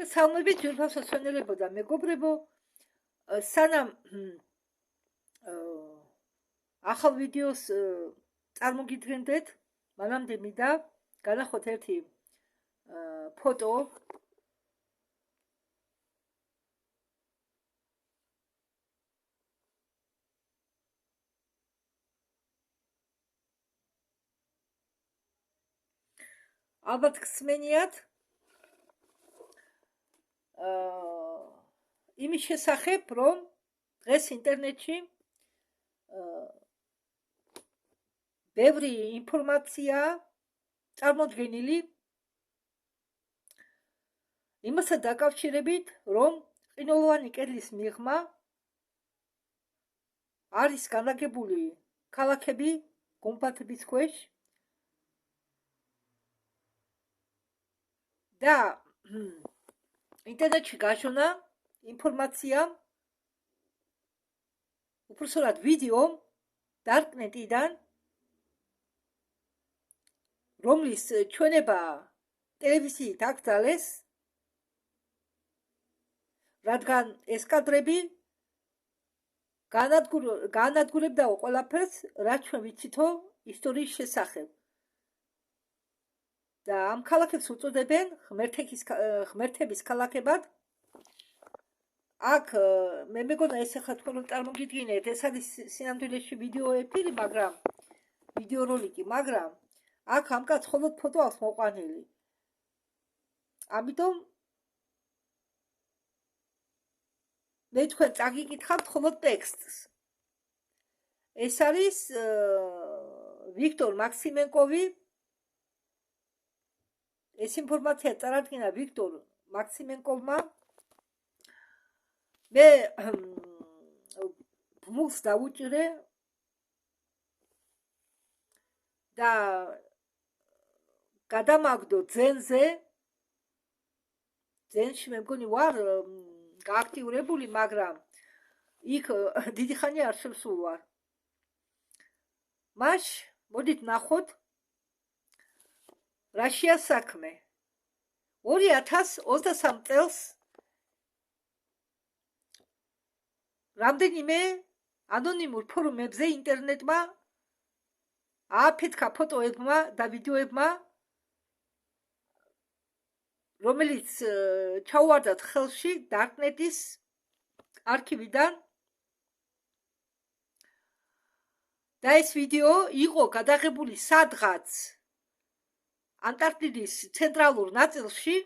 Salmabit jurfasa სვენელებო და მეგობრებო, სანამ ახალ ვიდეოს წარმოგიდგენდეთ, მანამდე მინდა განახოთ ერთი ფოტო. ალბათ გსმენიათ იმის შესახებ, რომ დღეს ინტერნეტში ბევრი ინფორმაცია წარმოდგენილი იმასთან დაკავშირებით, რომ ყინულოვანი კედლის მიღმა არის განლაგებული ქალაქები გუმბათების ქვეშ და ინტერნეტში გაჟონა ინფორმაცია, უпроსტად ვიდეო დარკნეტიდან, რომლის ჩვენება ტელევიზიით აკრძალეს, რადგან ეს კადრები განადგურებდა ყველაფერს, რაც ჩვენ ვიცითო ისტორიის შესახებ. და ამ ქალაქებს უწოდებენ ღმერთების ქალაქებად. აქ მე მეგონა ეს ახლა თქვენ რომ წარმოგიდგინეთ, ეს არის სინამდვილეში ვიდეო ეფირი, მაგრამ ვიდეო როლიკი, მაგრამ აქ ამ კაცს მხოლოდ ფოტო აქვს მოყვანილი. ამიტომ მე თქვენ წაგიკითხავთ მხოლოდ ტექსტს. ეს არის ვიქტორ მაქსიმენკოვი. ეს ინფორმაცია წარადგინა ვიქტორ მაქსიმენკოვმა. მე ბმულს დავუჭირე და გადამაგდო ძენზე. ძენში მე მგონი ვარ გააქტიურებული, მაგრამ იქ დიდი ხანი არ შევსულ ვარ. მაშ მოდით ნახოთ რაშია საქმე. 2023 წელს რამდენიმე ანონიმურ ფორუმებზე ინტერნეტმა ააფეთქა ფოტოებმა და ვიდეოებმა, რომელიც ჩაუვარდათ ხელში დარკნეტის არქივიდან. და ეს ვიდეო იყო გადაღებული სადღაც ანტარქტიდის ცენტრალურ ნაწილში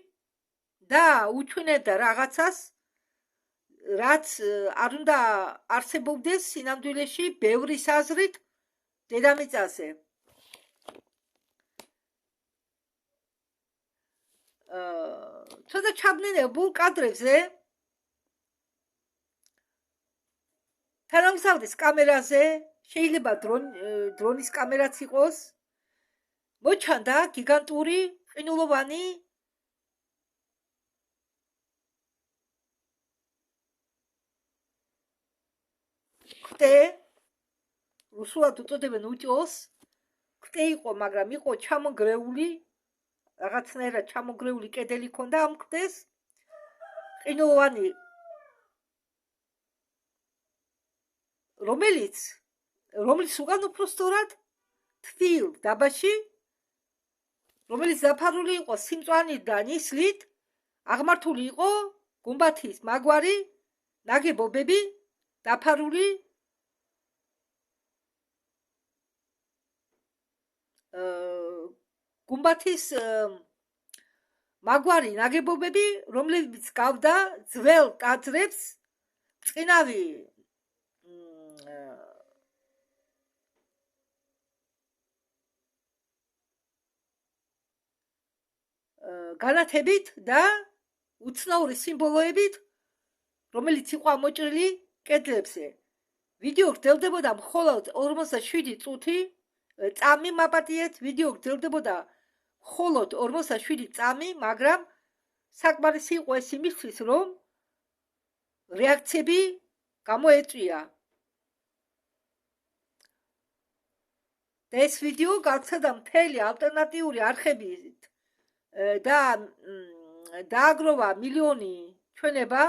და უჩვენებდა რაღაცას, რაც არ უნდა არსებობდეს სინამდვილეში ბევრის აზრით დედამიწაზე. ცოტა ჩაბნელებულ კადრებზე თანამგზავრის კამერაზე, შეიძლება დრონის კამერაც იყოს, მოჩანდა გიგანტური ყინულოვანი ქტე, რუსულად უწოდებენ უჭოს, ქტე იყო, მაგრამ იყო ჩამონგრეული, რაღაცნაირად ჩამონგრეული კედელი ჰქონდა ამ ქტეს, ყინულოვანი, რომელიც უკან უпроსტად თბილ დაბაში, რომელიც დაფარული იყო სიმწვანით და ნისლით, აღმართული იყო გუმბათის მაგვარი ნაგებობები, დაფარული გუმბათის მაგვარი ნაგებობები, რომლებიც გავდა ძველ ტაძრებს წყინავი განათებით და უცნაური სიმბოლოებით, რომელიც იყო ამოჭრილი კედლებზე. ვიდეო გრძელდებოდა მხოლოდ 47 წუთი, წამი მაპატიეთ, ვიდეო გრძელდებოდა მხოლოდ 47 წამი, მაგრამ საკმარისი იყო ეს იმისთვის, რომ რეაქციები გამოეწვია. და ეს ვიდეო გავრცელდა მთელი ალტერნატიული არხებით და დააგროვა მილიონი ჩვენება,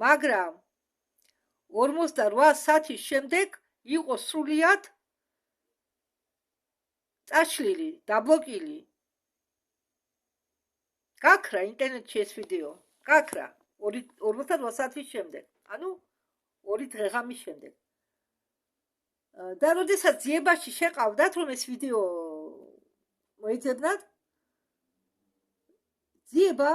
მაგრამ 48 საათის შემდეგ იყო სრულიად წაშლილი, დაბლოკილი. გაქრა ინტერნეტში ეს ვიდეო, გაქრა 48 საათის შემდეგ, ანუ 2 დღე-ღამის შემდეგ. და როდესაც ძიებაში შეყავდათ, რომ ეს ვიდეო მოიძებნათ, ძიება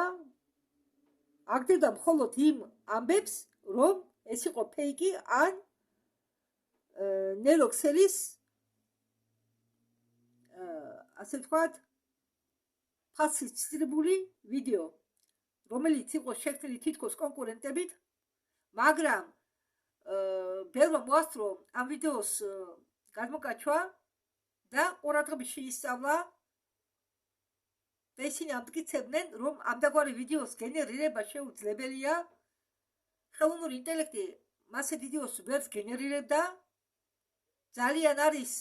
აგდებდა მხოლოდ იმ ამბებს, რომ ეს იყო ფეიკი ან ნელოქსელის ასე ვთქვათ, ფალსიფიცირებული ვიდეო, რომელიც იყო შექმნილი თითქოს კონკურენტებით, მაგრამ ბევრმა მოასწრო ამ ვიდეოს გადმოკაჩვა და ყურადღებით შეისწავლა და ისინი ამტკიცებდნენ, რომ ამდაგვარი ვიდეოს გენერირება შეუძლებელია. ხელოვნური ინტელექტი მასე ვიდეოს ვერ გენერირებდა. ძალიან არის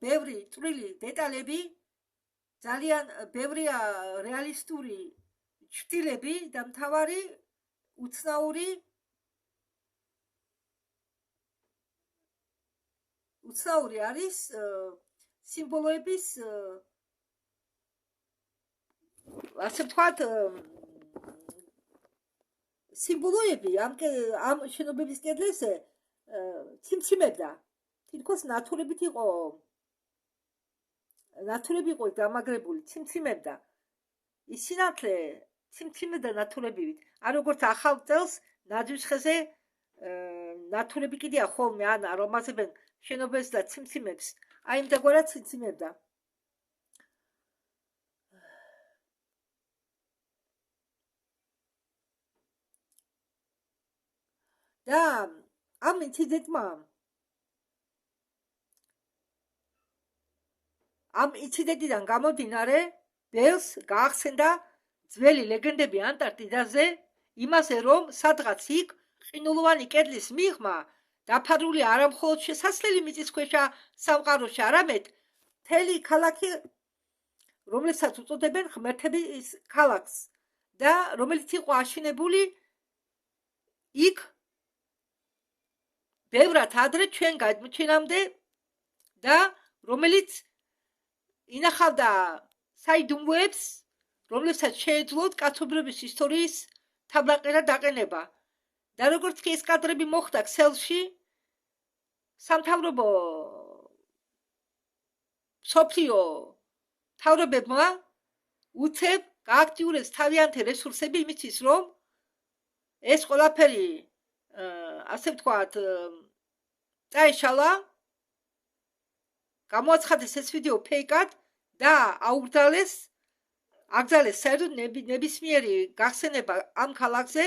ბევრი წვრილი დეტალები, ძალიან ბევრია რეალისტური ჩრდილები და მთავარი უცნაური არის სიმბოლოების ასე ვთქვათ სიმბოლოები ამ შენობების კედლებზე ციმციმებდა. თითქოს ნათურები იყო დამაგრებული, ციმციმებდა. ის სინათლე ციმციმებდა ნათურებივით. არ როგორც ახალ წელს ნაძვის ხეზე ნათურები კიდია ხოლმე, ან რომაზებენ შენობებს და ციმციმებს, აი იმდაგვარად ციმციმებდა. და ამ ინციდენტიდან გამომდინარე, ბევრს გაახსენდა ძველი ლეგენდები ანტარქტიდაზე, იმაზე, რომ სადღაც იქ ყინულოვანი კედლის მიღმა დაფარული არა მხოლოდ შესასვლელი მიწისქვეშა სამყაროში, არამედ მთელი ქალაქი, რომელსაც უწოდებენ ღმერთების ქალაქს და რომელიც იყო აშენებული იქ ბევრად ადრე ჩვენ გადმოჩენამდე და რომელიც ინახავდა საიდუმლოებს, რომლებსაც შეეძლოთ კაცობრიობის ისტორიის თაბლაყირად დაყენება. და როგორც კი ეს კადრები მოხდა ქსელში, სამთავრობო მსოფლიო მთავრობებმა უცებ გააქტიურეს თავიანთი რესურსები იმისთვის, რომ ეს ყველაფერი ასე ვთქვათ წაეშალა, გამოაცხადეს ეს ვიდეო ფეიკად და აუგზავნეს საერთოდ ნებისმიერი გახსენება ამ ქალაქზე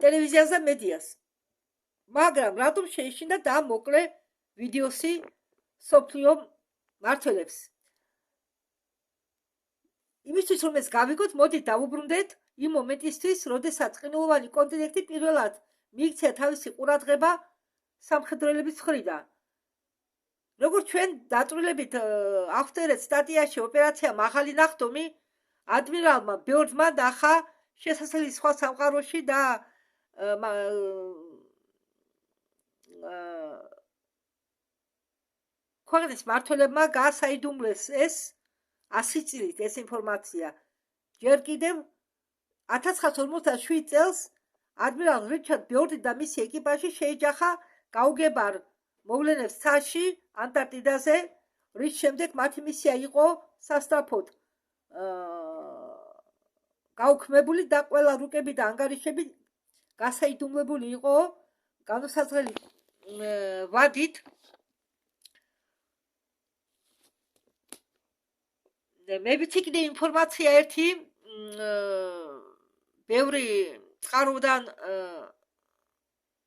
ტელევიზიას და მედიას. მაგრამ რატომ შეიშინდა და მოკლე ვიდეოსი სოფლიო მმართველებს? იმისთვის რომ ეს გავიგოთ, მოდით დავუბრუნდეთ იმ მომენტისთვის, როდესაც ყინულოვანი კონტინენტი პირველად მიიქცია თავისი ყურადღება სამხედროელების მხრიდან. როგორც ჩვენ დაწვრილებით ავხსნერეთ სტატიაში ოპერაცია მაღალი ნახტომი, ადმირალმა ბიორდმა ნახა შესასვლელი სხვა სამყაროში და ქვეყნის მმართველებმა გაასაიდუმლეს ეს 100 წლით ეს ინფორმაცია. ჯერ კიდევ 1947 წელს ადმირალ რიჩარდ ბიორდი და მისი ეკიპაჟი შეეჯახა გაუგებარ მოვლენებს ცაში ანტარქტიდაზე, რის შემდეგ მათი მისია იყო სასწრაფოდ გაუქმებული და ყველა რუკები და ანგარიშები გასაიდუმლებული იყო განუსაზღვრელი ვადით. მე ვიცი ინფორმაცია ერთი ბევრი წყაროდან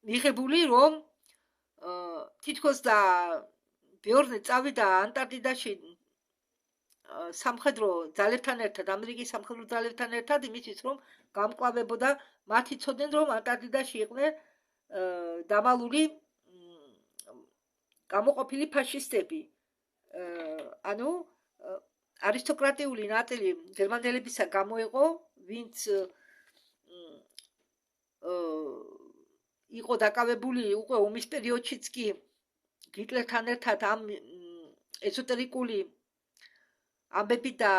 მიღებული, რომ თითქოს და ბიორდი წავიდა ანტარქტიდაში სამხედრო ძალებთან ერთად, ამერიკის სამხედრო ძალებთან ერთად, იმისთვის რომ გამკლავებოდა, მათი ცოდნენ, რომ ანტარქტიდაში იყვნენ დამალული გამოყოფილი ფაშისტები. ანუ არისტოკრატიული ნაწილი გერმანელებისა გამოიყო, ვინც იყო დაკავებული უკვე ომის პერიოდშიც კი ჰიტლერთან ერთად ამ ეზოტერიკული ამბებით და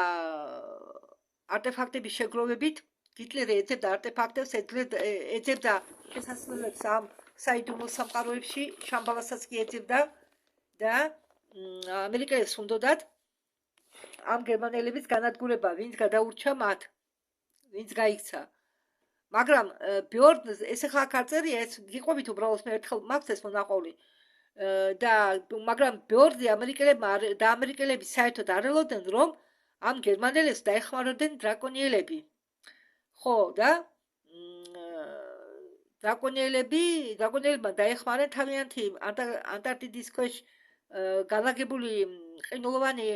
არტეფაქტების შეგროვებით. ჰიტლერი ეძებდა არტეფაქტებს, ეძებდა შესასვლელებს ამ საიდუმლო სამყაროებში, შამბალასაც კი ეძებდა და ამერიკელებს უნდათ ამ გერმანელების განადგურება, ვინც გადაურჩა მათ, ვინც გაიქცა. მაგრამ ბიორნს ეს ახლა აქ არ წერია, ეს გიყვებით უბრალოდ მე ერთხელ მაქვს ეს მონაყოლი. და მაგრამ ბიორნი ამერიკელები საერთოდ არ ელოდნენ, რომ ამ გერმანელებს დაეხმარებდნენ დრაკონიელები. ხო, და დრაკონიელებმა დაეხმარნენ თავიანთი ანტარქტიდის ქვეშ განლაგებული ყინულოვანი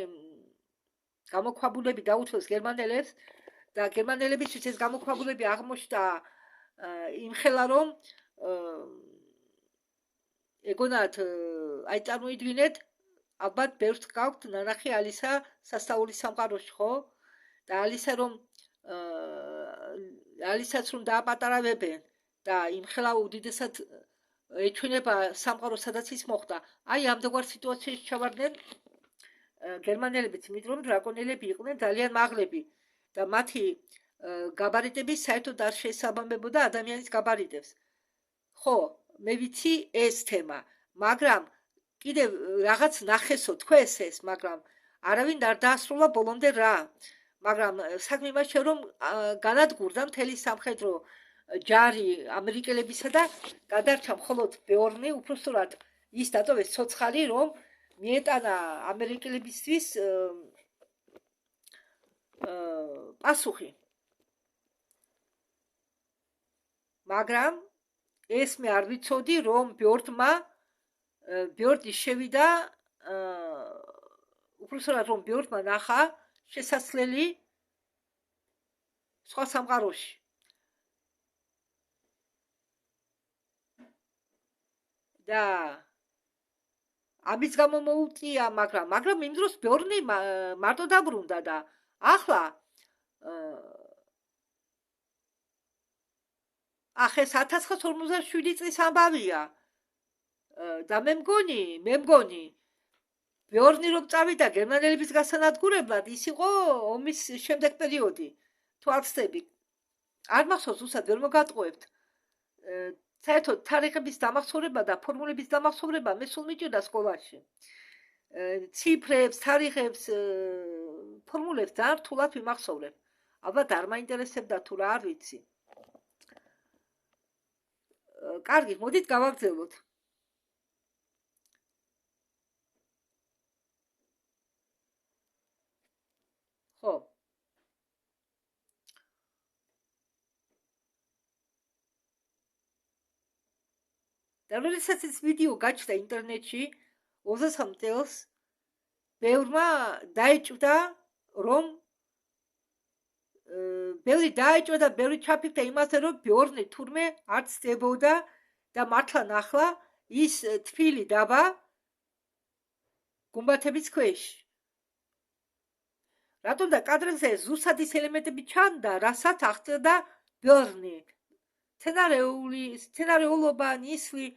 გამოქვაბულები დაუთმეს გერმანელებს და გერმანელებისთვის ეს გამოქვაბულები აღმოჩნდა იმხელა რომ ეგონათ აი წარმოიდგინეთ ალბათ ბევრს გაქვთ ნანახი ალისა სასწაულის სამყაროში ხო და ალისაც რომ დააპატარავებენ და იმხელა უდიდესად ეჩვენება სამყარო სადაც ის მოხდა აი ამდენგვარ სიტუაციაში ჩავარდნენ გერმანელებიც იმიტომ რომ დრაკონელები იყვნენ ძალიან მაღლები და მათი გაბარიტები საერთოდ არ შეესაბამებოდა ადამიანის გაბარიტებს. ხო, მე ვიცი ეს თემა, მაგრამ კიდევ რაღაც ნახესო თქვენს ეს, მაგრამ არავინ არ დაასრულა ბოლომდე რა. მაგრამ საქმე იმაშია რომ განადგურდა მთელი სამხედრო ჯარი ამერიკელებისა და გადარჩა მხოლოდ ბიორნი, უпростоრად ის დატოვეს ცოცხალი რომ მიეტანა ამერიკელებისთვის პასუხი. მაგრამ ეს მე არ ვიცოდი რომ ბიორნი შევიდა უпростоრად რომ ბიორნმა ნახა შესასვლელი სხვა სამყაროში. და ამის გამო მოუწია, მაგრამ იმ დროს ბიორნი მარტო დაბრუნდა და ახლა ეს 1957 წლის ამბავია და მე მგონი ბიორნი რომ წავიდა გერმანელების გასანადგურებლად ის იყო ომის შემდეგ პერიოდი თუ არ ვცდები არ მახსოვს უსად ვერ მოგატყუებთ საერთოდ თარიღების დამახსოვრება და ფორმულების დამახსოვრება მე სულ მიჭირდა სკოლაში ციფრებს, თარიღებს, ფორმულებს ძალიან რთულად ვიმახსოვრებ. ალბათ არ მაინტერესებდა თუ რა არ ვიცი. კარგი, მოდით გავაგრძელოთ. ხო. და როდესაც ეს ვიდეო გაჩნდა ინტერნეტში 23 წელს ბევრი დაეჭვდა რომ ბევრი ჩაფიქრდა იმაზე რომ ბიორნი თურმე არ ცდებოდა და მართლა ნახლა ის თბილი დაბა გუმბათების ქვეშ. რატომ და კადრებზე ზუსტად ის ელემენტები ჩანდა, რასაც აღწერდა ბიორნი. სცენარეულობა, ნისლი,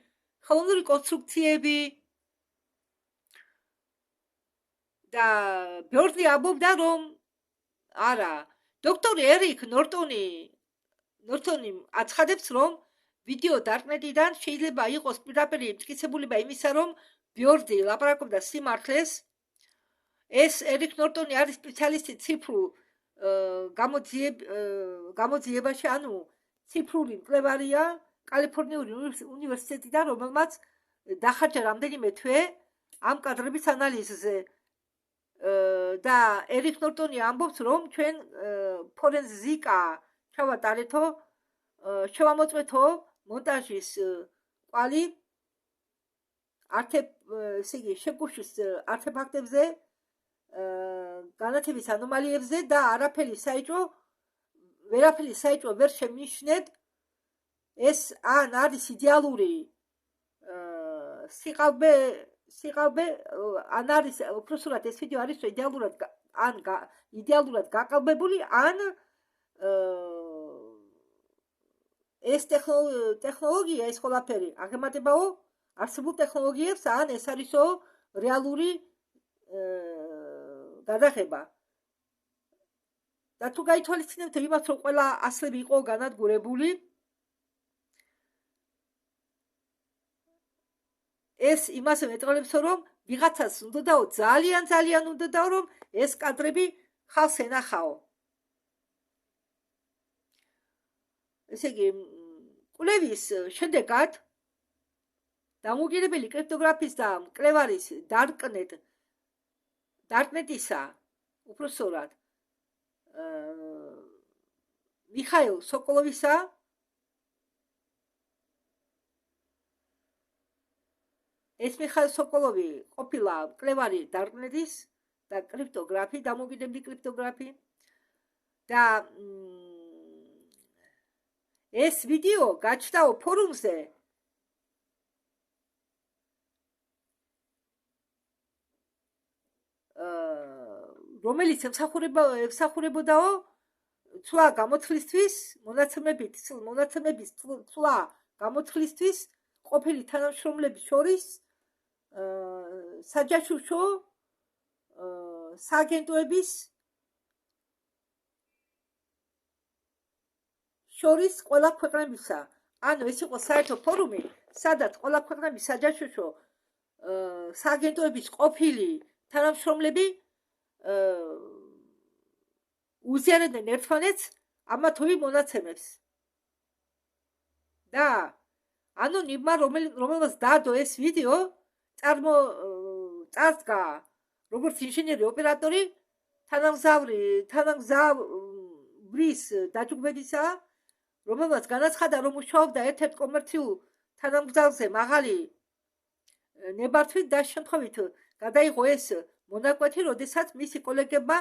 ხელოვნური კონსტრუქციები და ბიორნი ამბობდა რომ არა დოქტორ ერიკ ნორტონი აცხადებს რომ ვიდეო დარკნეტიდან შეიძლება იყოს პირდაპირი მტკიცებულება იმისა რომ ბიორნი ლაპარაკობდა სიმართლეს ეს ერიკ ნორტონი არის სპეციალისტი ციფრულ გამოძიებაში ანუ ციფრული მკვლევარია კალიფორნიური უნივერსიტეტიდან რომელმაც დახარჯა რამდენიმე თვე ამ კადრების ანალიზზე და ერიკ ნორტონი ამბობს რომ ჩვენ ფორენზიკა ჩავატარეთო შევამოწმეთო მონტაჟის კვალი შეკუშვის არტეფაქტებზე განათების ანომალიებზე და ვერაფერი საეჭვო ვერ შემნიშნეთ ეს ან არის იდეალური სიყალბე ან არის უпростоრად ეს ვიდეო არის იდეალურად ან იდეალურად გაყალბებული, ან ეს ტექნოლოგია, ეს ყველაფერი აღემატებაო არსებულ ტექნოლოგიებს, ან ეს არისო რეალური გადაღება. და თუ გაითვალისწინებთ იმას, რომ ყველა ასლები იყო განადგურებული, ეს იმას მეტყველებსო, რომ ვიღაცას უნდაო, ძალიან უნდაო, რომ ეს კადრები ხალხს ენახაო. ესე იგი, კვლევის შედეგად დამოუკიდებელი კრიპტოგრაფის და მკვლევარის დარკნეტისა, უпростоრად, მიხაილ სოკოლოვისა ეს მიხაილ სოკოლოვი ყოფილა მკვლევარი დარკნეტის და კრიპტოგრაფი, დამოუკიდებელი კრიპტოგრაფი და ეს ვიდეო გაჩნდაო ფორუმზე რომელიც ემსახურებოდაო ცვლა გამოთვლისთვის, მონაცემების ცვლა გამოთვლისთვის ყოფილი თანამშრომლების შორის საჯაშუშო სააგენტოების შორის ყველა ქვეყნებისა. ანუ ეს იყო საერთო ფორუმი, სადაც ყველა ქვეყნების საჯაშუშო სააგენტოების ყოფილი თანამშრომლები უზიარებდნენ ერთმანეთს ამა თუ იმ მონაცემებს. და ანონიმმა, რომელმაც დაადო ეს ვიდეო, წარსდგა როგორც ინჟინერი ოპერატორი თანამგზავრის დაჯგუფებისა, რომელმაც განაცხადა, რომ მუშაობდა ერთ-ერთ კომერციულ თანამგზავრზე მაღალი ნებართვით და შემთხვევით გადაიღო ეს მონაკვეთი, როდესაც მისი კოლეგებმა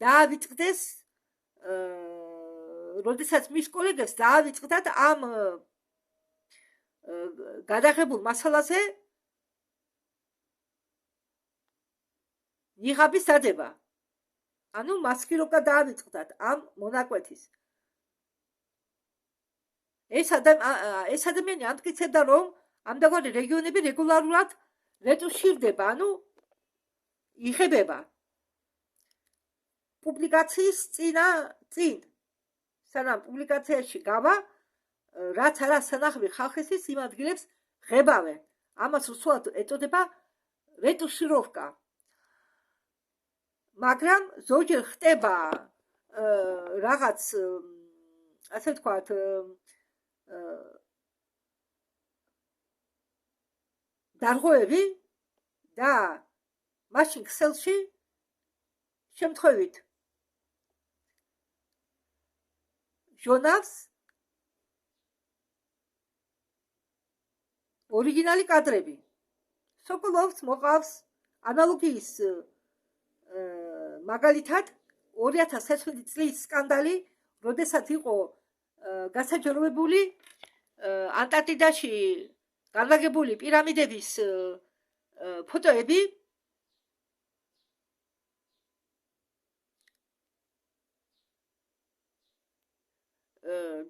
დაავიწყდეს, როდესაც მის კოლეგებს დაავიწყდათ ამ გადაღებულ მასალაზე ნიღაბის დადება. ანუ მასკირობა დაავიწყდათ ამ მონაკვეთის. ეს ადამიანი ამტკიცებდა, რომ ამდაგვარი რეგიონები რეგულარულად რეტუშირდება, ანუ იღებება პუბლიკაციის წინ, სანამ პუბლიკაციაში გავა, რაც არა სანახავი ხალხისთვის იმ ადგილებს ღებავენ. ამას უსუალოდ ეწოდება რეტუშიროვკა. მაგრამ ზოგჯერ ხდება რაღაც, ასე ვთქვათ, დარღვევები და მაშინ ქსელში შემთხვევით ჟონავს ორიგინალი კადრები. სოკოლოვს მოყავს ანალოგიის მაგალითად 2016 წლის სკანდალი, როდესაც იყო გასაჯეროებული ანტარქტიდაში განლაგებული პირამიდების ფოტოები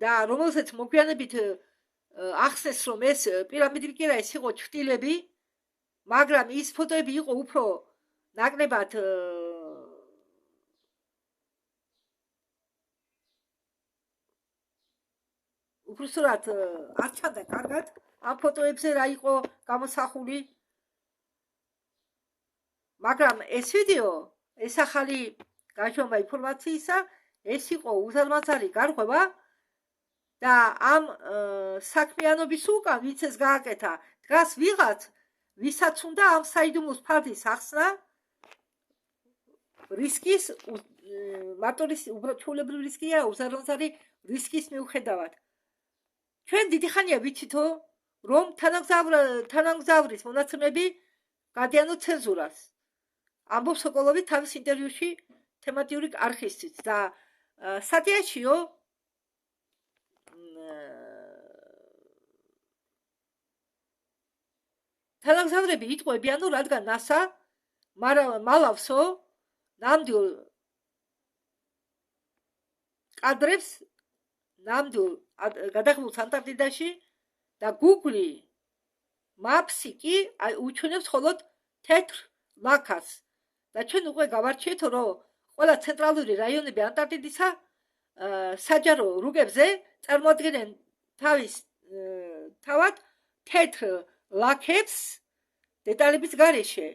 და რომელზეც მოგვიანებით ახსნეს, რომ ეს პირამიდები კი არა, ეს იყო ჩრდილები, მაგრამ ის ფოტოები იყო უფრო ნაკლებად უბრალოდ არ ჩანდა კარგად ამ ფოტოებზე რა იყო გამოსახული. მაგრამ ეს ვიდეო, ეს ახალი გაშვება ინფორმაციისა, ეს იყო უზარმაზარი გარღვევა და ამ საქმიანობის უკან ვინც ეს გააკეთა, დგას ვიღაც, ვისაც უნდა ამ საიდუმლოს ფარდის ახსნა რისკის, მარტო უბრალოდ ჩვეულებრივი რისკი არა, უზარმაზარი რისკის მიუხედავად. ჩვენ დიდი ხანია ვიცითო, რომ თანამგზავრის მონაცემები გადიანო ცენზურას. ამბობს სოკოლოვი თავის ინტერვიუში თემატიური არქივისთვის და სტატიაშიო თანამგზავრები იტყვებიანო, რადგან NASA მალავსო ნამდვილ კადრებს, ნამდვილ გადაღებულს ანტარქტიდაში და Google Maps-ი კი უჩვენებს მხოლოდ თეთრ ლაქას. და ჩვენ უკვე გავარჩიეთ, რომ ყველა ცენტრალური რაიონები ანტარქტიდისა საჯარო რუკებზე წარმოადგენენ თავად თეთრ ლაქებს დეტალების გარეშე.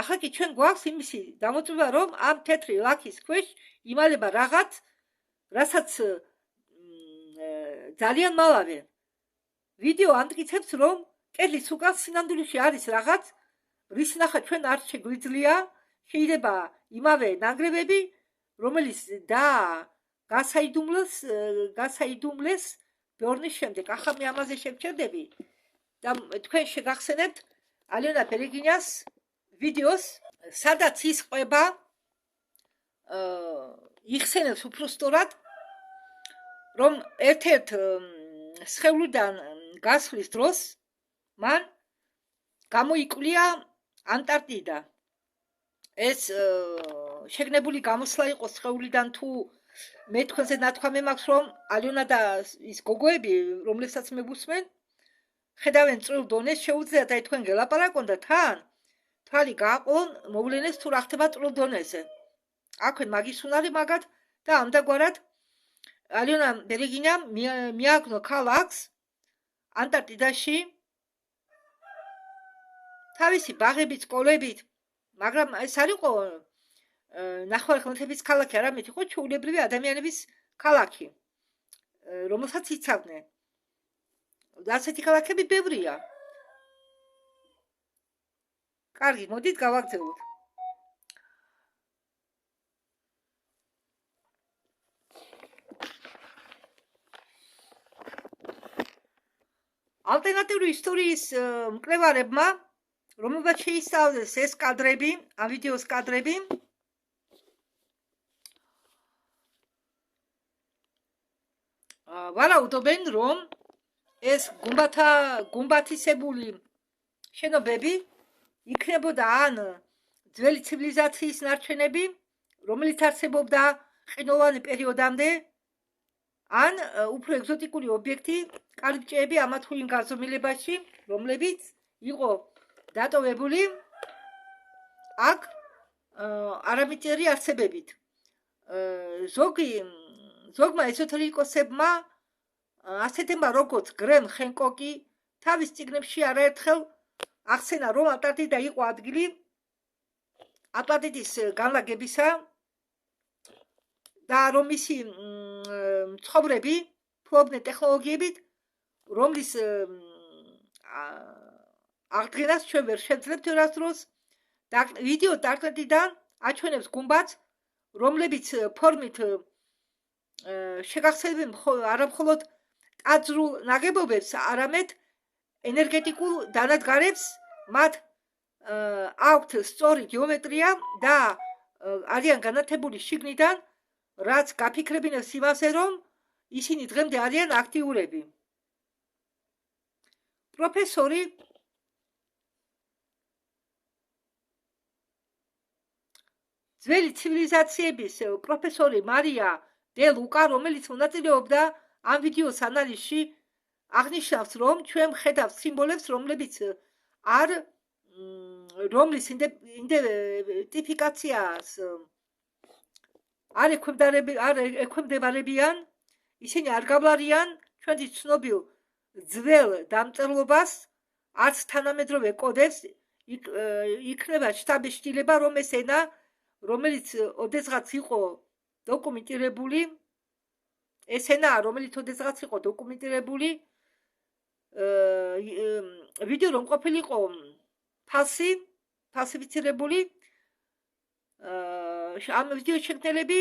ახლა კი ჩვენ გვაქვს იმისი დამოწმება, რომ ამ თეთრი ლაქის ქვეშ იმალება რაღაც, რასაც ძალიან მალავენ. ვიდეო ამტკიცებს, რომ კედლის უკან სინამდვილეში არის რაღაც, რის ნახვა ჩვენ არ შეგვიძლია, შეიძლება იმავე ნანგრევები, რომელიც გასაიდუმლეს ბორნის შემდეგ. ახლა მე ამაზე შევჩერდები და თქვენ შეგახსენებთ ალენა ბერეგინიას ვიდეოს, სადაც ის ყვება იხსენებს უფრო სწორად, რომ ერთ-ერთ სხეულიდან გასვლის დროს მან გამოიკვლია ანტარქტიდა. ეს შეგნებული გამოსვლა იყო სხეულიდან, თუ მე თქვენზე ნათქვამი მაქვს, რომ ალენა და ის გოგოები, რომლებსაც მე ვუსმენ, ხედავენ წვრილ დონეს, შეუძლიათ აი თქვენ გელაპარაკონ და თან თვალი გააყოლონ, მოვლენეს თუ რა ხდება წვრილ დონეზე. აქვენ მაგის უნარი მაგათ და ამდაგვარად ალენა ბერეგინიამ მიაგნო ქალაქს ანტარქტიდაში თავისი ბაღებით, სკოლებით, მაგრამ ეს არ იყო ნახევარხმელეთის ქალაქი, არამედ იყო ჩვეულებრივი ადამიანების ქალაქი, რომელსაც იცავდნენ. ასეთი ქალაქები ბევრია. კარგი, მოდით გავაგრძელოთ. ალტერნატიული ისტორიის მკვლევარებმა, რომელსაც შეისწავლეს ეს კადრები, ამ ვიდეოს კადრები, ვარაუდობენ, რომ ეს გუმბათისებული შენობები იქნებოდა ან ძველი ცივილიზაციის ნარჩენები, რომელიც არსებობდა ყინულოვანი პერიოდამდე, ან უფრო ეგზოტიკური ობიექტი, კარიბჭეები ამა თუ იმ გაზომილებაში, რომლებიც იყო დატოვებული აქ არამიწიერი არსებებით. ზოგმა ეზოთერიკოსებმა, ასეთებმა როგორც გრემ ჰენკოკი, თავის წიგნებში არაერთხელ ახსენა, რომ ანტარქტიდა იყო ადგილი ატლანტიდის განლაგებისა და რომ მისი მცხოვრები ფლობდნენ ტექნოლოგიებით, რომლის აღდგენას ჩვენ ვერ შევძლებთ ვერასდროს. ვიდეო ანტარქტიდიდან აჩვენებს გუმბათს, რომლებიც ფორმით შეგახსენებენ არა მხოლოდ ტაძრულ ნაგებობებს, არამედ ენერგეტიკულ დანადგარებს, მათ აქვთ სწორი გეომეტრია და არიან განათებული შიგნიდან, რაც გაფიქრებინებს იმაზე, რომ ისინი დღემდე არიან აქტიურები. პროფესორი ძველი ცივილიზაციების პროფესორი მარია დე ლუკა, რომელიც მონაწილეობდა ამ ვიდეოს ანალიზში, აღნიშნავს, რომ ჩვენ ვხედავთ სიმბოლებს, რომლის იდენტიფიკაციას არ ექვემდებარებიან, ისინი არ გავლარიან ჩვენთვის ცნობილ ძველ დამწერლობას, არც თანამედროვე კოდებს, იქნება შთაბეჭდილება, რომ ეს ენა, რომელიც ოდესღაც იყო დოკუმენტირებული, ეს ენაა, რომელიც ოდესღაც იყო დოკუმენტირებული, ვიდეო რომ ყოფილიყო ფალსიფიცირებული, ამ ვიდეოს შემქმნელები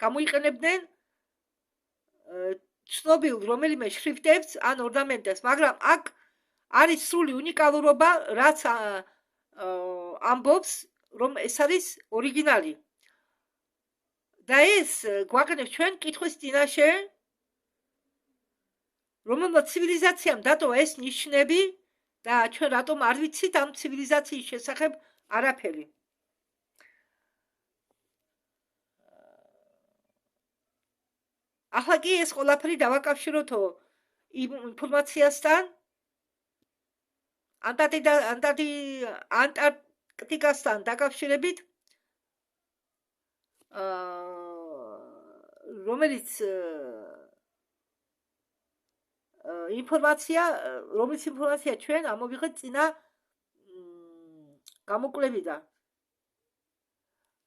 გამოიყენებდნენ ცნობილ რომელიმე შრიფტებს ან ორნამენტებს, მაგრამ აქ არის სრული უნიკალურობა, რაც ამბობს, რომ ეს არის ორიგინალი. და ეს გვაყენებს ჩვენ კითხვის წინაშე, რომელმა ცივილიზაციამ დატოვა ეს ნიშნები და ჩვენ რატომ არ ვიცით ამ ცივილიზაციის შესახებ არაფერი. ახლა კი ეს ყველაფერი დავაკავშიროთო ინფორმაციასთან ანტარქტიკასთან დაკავშირებით, რომელიც ინფორმაცია ჩვენ ამოვიღეთ წინა გამოკვლევიდან.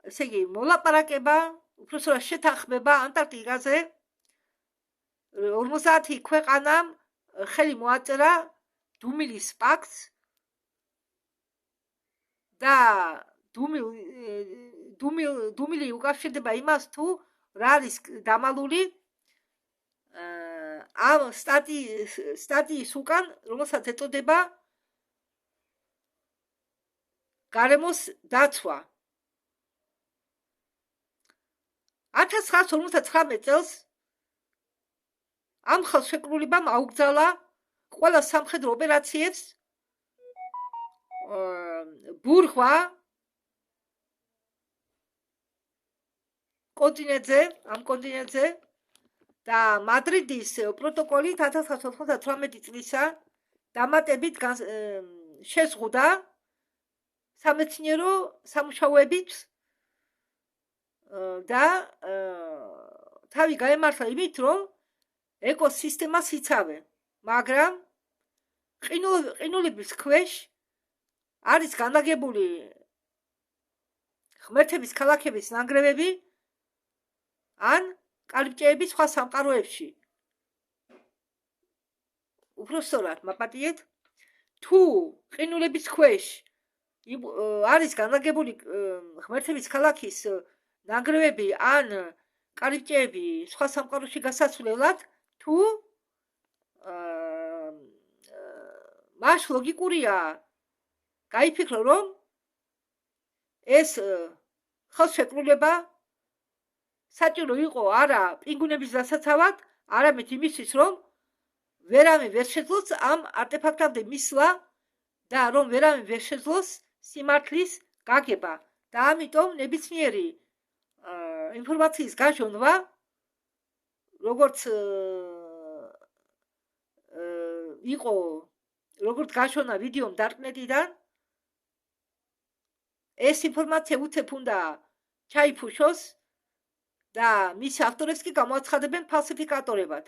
ესე იგი, მოლაპარაკება, უпростоრად შეთანხმება ანტარქტიკაზე 50 ქვეყანამ ხელი მოაწერა დუმილის პაქტს და დუმილი უკავშირდება იმას თუ რა არის დამალული ამ სტატიის უკან, რომელსაც ეწოდება გარემოს დაცვა. 1959 წელს ამ ხელშეკრულებამ აუკრძალა ყველა სამხედრო ოპერაციებს ბურღვა კონტინენტზე და მადრიდის პროტოკოლი 1998 წლისა დამატებით შეზღუდა სამეცნიერო სამუშაოებით და თავი გაემართლა იმით, რომ ეკოსისტემას იცავენ, მაგრამ ყინულების ქვეშ არის განლაგებული ღმერთების ქალაქების ნანგრევები ან კარიბჭეები სხვა სამყაროებში. უпростоრად მაპატიეთ, თუ ყინულების ქვეშ არის განლაგებული ღმერთების ქალაქის ნანგრევები ან კარიბჭეები სხვა სამყაროში გასასვლელად, თუ მას ლოგიკურია გაიფიქრო, რომ ეს ხელშეკრულება საჭირო იყო არა პინგვინების დასაცავად, არამედ იმისთვის, რომ ვერავე ვერ შეძლოს ამ არტეფაქტამდე მისვლა და რომ ვერავე ვერ შეძლოს სიმართლის გაგება და ამიტომ ნებისმიერი ინფორმაციის გაჟონვა, როგორც იყო, როგორც გაჟონა ვიდეომ დარკნეტიდან, ეს ინფორმაცია უცებ უნდა ჩაიფუშოს და მის ავტორებს კი გამოაცხადებენ ფალსიფიკატორებად.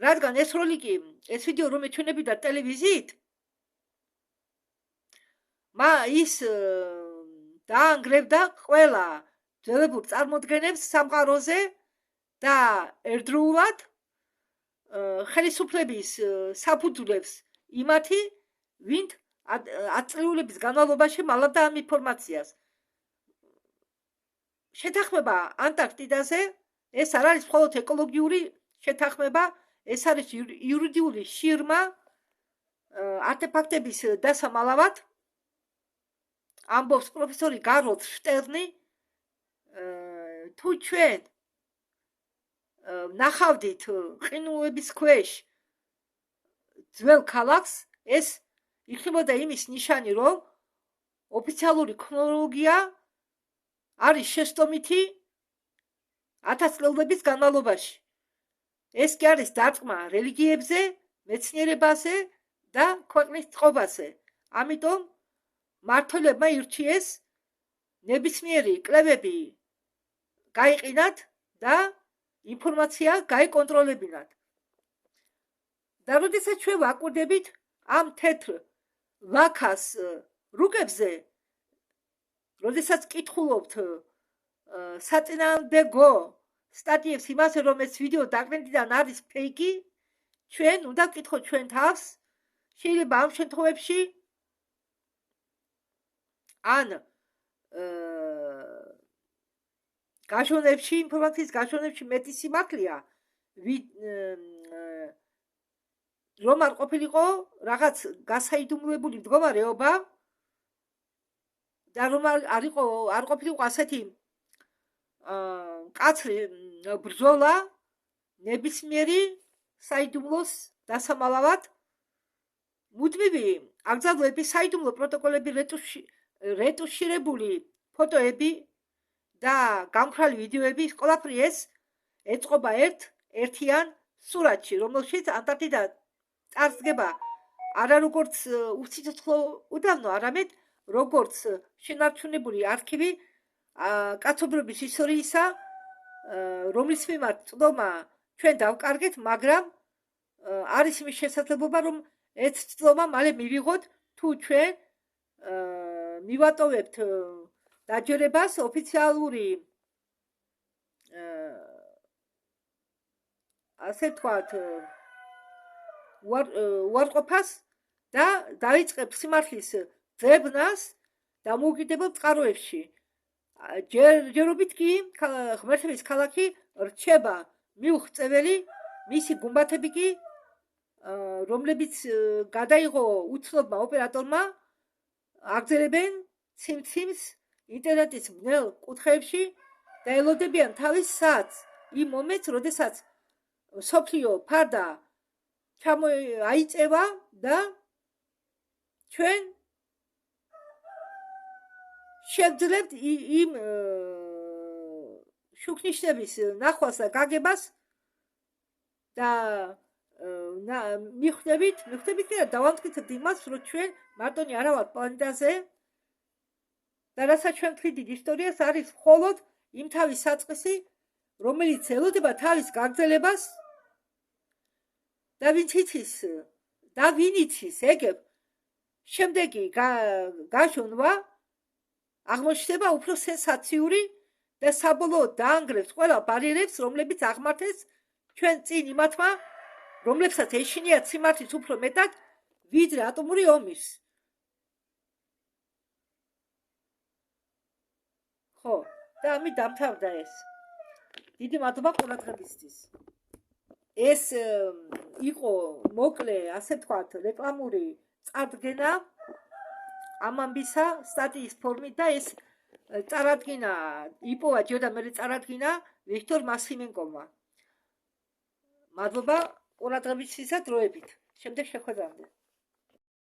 რადგან ეს როლიკი, ეს ვიდეო რომ ეჩვენებოდა ტელევიზიით, ის დაანგრევდა ყველა ძველებურ წარმოდგენებს სამყაროზე და ერთდროულად ხელისუფლების საფუძვლებს იმათი, ვინც 10 წლების განმავლობაში მალავდა ამ ინფორმაციას. შეთანხმება ანტარქტიდაზე ეს არ არის მხოლოდ ეკოლოგიური შეთანხმება, ეს არის იურიდიული შირმა არტეფაქტების დასამალავად, ამბობს პროფესორი გაროლდ შტერნი. თუ ჩვენ ნახავდით ყინულების ქვეშ ძველ ქალაქს, ეს იქნებოდა იმის ნიშანი, რომ ოფიციალური ქრონოლოგია არის შესტომითი 1000 წლების განმავლობაში. ეს კი არის დარტყმა რელიგიებზე, მეცნიერებაზე და ქვეყნის წყობაზე. ამიტომ მმართველებმა ირჩიეს ნებისმიერი კვლევები გაიყინათ და ინფორმაცია გაიკონტროლებინათ. და როდესაც ჩვენ ვაკვირდებით ამ თეთრ ვაქას რუკებზე, როდესაც კითხულობთ საწინააღმდეგო სტატიებს იმაზე, რომ ეს ვიდეო დაკნეტიდან არის ფეიკი, ჩვენ უნდა ვკითხოთ ჩვენ თავს, შეიძლება ამ შემთხვევებში ან გაჟონებში, ინფორმაციის გაჟონებში მეტი სიმართლეა, რომ არ ყოფილიყო რაღაც გასაიდუმლოებული მდგომარეობა და რომ არ ყოფილიყო ასეთი კაცრი ბრძოლა ნებისმიერი საიდუმლოს დასამალავად. მუდმივი აკრძალვები, საიდუმლო პროტოკოლები, რეტუშირებული ფოტოები და გამქრალი ვიდეოები, ის ყველაფერი ეს ეწყობა ერთიან სურათში, რომელშიც ანტარქტიდა წარსდგება არა როგორც უსიცოცხლო უდაბნო, არამედ როგორც შენარჩუნებული არქივი კაცობრიობის ისტორიისა, რომლის მიმართ წვდომა ჩვენ დავკარგეთ, მაგრამ არის იმის შესაძლებლობა, რომ ეს წვდომა მალე მივიღოთ, თუ ჩვენ მივატოვებთ დაჯერებას ოფიციალური ასე ვთქვათ უარყოფას და დავიწყებთ სიმართლის ძებნას დამოუკიდებელ წყაროებში. ჯერობით კი ღმერთების ქალაქი რჩება მიუღწეველი, მისი გუმბათები კი, რომლებიც გადაიღო უცნობმა ოპერატორმა, აგრძელებენ ციმციმს ინტერნეტის ბნელ კუთხეებში და ელოდებიან თავის საათს, იმ მომენტს, როდესაც მსოფლიო ფარდა აიწევა და ჩვენ შევძლებთ იმ შუქნიშნების ნახვას და გაგებას და მიხვდებით კი და დავამტკიცებთ იმას, რომ ჩვენ მარტონი არა ვართ პლანეტაზე და რასაც ჩვენ ვთქვით დიდ ისტორიას, არის მხოლოდ იმ თავის საწყისი, რომელიც ელოდება თავის გაგრძელებას და ვინ იცის ეგებ შემდეგი გაშონვა აღმოჩნდება უფრო სენსაციური და საბოლოოდ დაანგრევს ყველა ბარიერებს, რომლებიც აღმართეს ჩვენ წინ იმათმა, რომლებსაც ეშინიათ სიმართლის უფრო მეტად, ვიდრე ატომური ომის. ხო, და ამით დამთავრდა ეს. დიდი მადლობა ყურადღებისთვის. ეს იყო მოკლე, ასე ვთქვათ, რეკლამური წარდგენა ამ ამბისა სტატიის ფორმით და ეს წარადგინა იპოვა ჯერ და მერე წარადგინა ვიქტორ მასიმენკოვმა. მადლობა ყურადღებისთვისა დროებით. შემდეგ შეხვედრამდე.